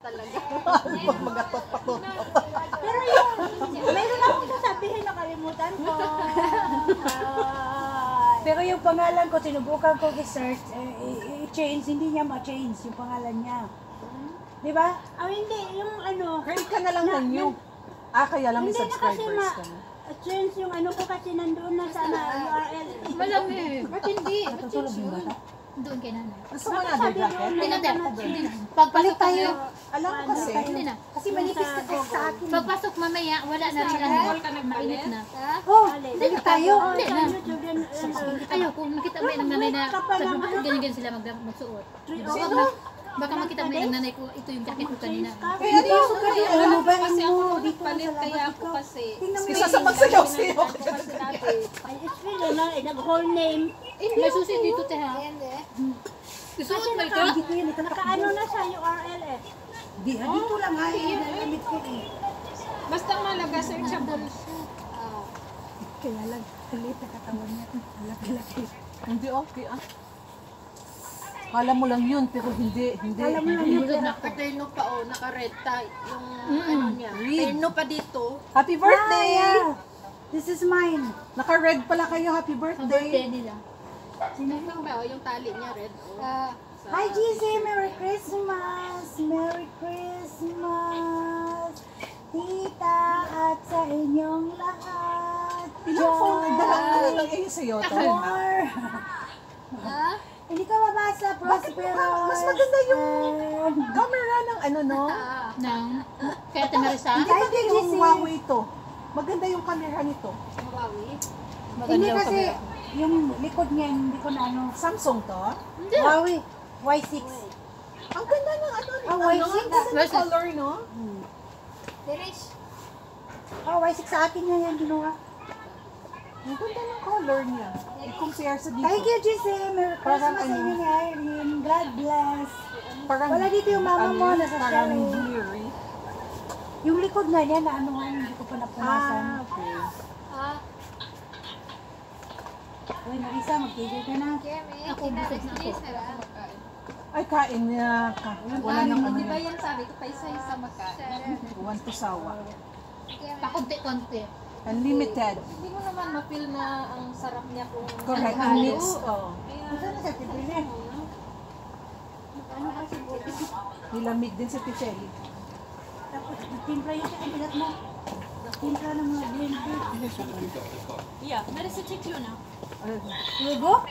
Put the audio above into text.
talaga. Pag magatot-patot. Pero yung, mayroon akong sasabihin, nakalimutan ko. Pero yung pangalan ko, sinubukan ko i-search, i-change, hindi niya ma-change yung pangalan niya. Di ba? Hindi, yung ano, Create ka na lang ng new. Kaya lang may hindi na kasi subscribers ka na. change yung ano ko kasi nandoon na sa URL. Malamig. Ba't hindi? Natutulog yung bata. Doon kay nanay. Gusto mo na, jacket? Hindi na, hindi na. Pagpasok tayo. Alam ko kasi. Hindi na. Kasi manipis ka kasi sa akin. Pagpasok mamaya, wala na rin ano. Mainit na. Oh, dali tayo. Hindi na. YouTube yan, Ayaw, kung makita mo ng nanay na ganyan-ganyan sila magsuot. Baka makita mo ng nanay ko, ito yung jacket ko kanina. Kaya dito ka rin. Ano ba Kasi mo? ako Dito palit sa kaya labas ako ko. kasi. Tingnan mo Isa sa magsayaw-sayaw. Ay, it's really na, nag-whole name. May susi dito, te ha. Isuot mo ito. Dito yun. Ito Nakaano na sa URL eh. Dito lang nga. Nagamit ko eh. Basta malaga searchable. Kaya lang, kalit na katawan niya. Laki-laki. Hindi okay Kala mo lang yun, pero hindi. Kala mo lang yun. Paterno pa naka-red tie. Yung ano niya. Terno pa dito. Happy birthday! Yeah. This is mine. Naka-red pala kayo, happy Ang birthday birthday. nila. Tingnan ba, yung tali niya red. Hi, GC! Merry Christmas! Merry Christmas! Tita at sa inyong lahat! Ilang phone, dalawang lang kayo sa'yo to. More! Hindi ka mabasa, Prospero! Mas maganda yung camera ng ano, no? Nang, kaya Temarisa. Hindi ba yung Huawei to? Maganda yung camera nito. Hindi kasi yung likod niya, hindi ko na ano. Samsung to? Huawei Y6. Ang ganda ng ano, Y6? ang ganda ng color, no? Y6 sa akin niya yan ginawa. Ang ganda ng color niya. I-compare sa dito. Thank you, GC! Merry Parang Christmas sa ano? inyo ni Irene. God bless! Parang, Wala dito yung mama mo, nasa parang chalet. blurry. Yung likod na niya, na ano nga, hindi ko pa napunasan. Okay. Uy, Marisa, mag-tigil ka na. Ako, busog na ako. Ay, kain niya. Wala nang ano. Di ba yan sabi ko, paisa-isa makain. Buwan to sawa. Pakunti-kunti. Unlimited. Hindi mo naman ma-feel na ang sarap niya kung Correct. Ang mix. Oh. Saan na siya, tibili? Nilamig din si Picheli. Tapos, timpla yung sa bilat mo. Timpla ng mga blend food. Yeah, medicine take you now. Lugo?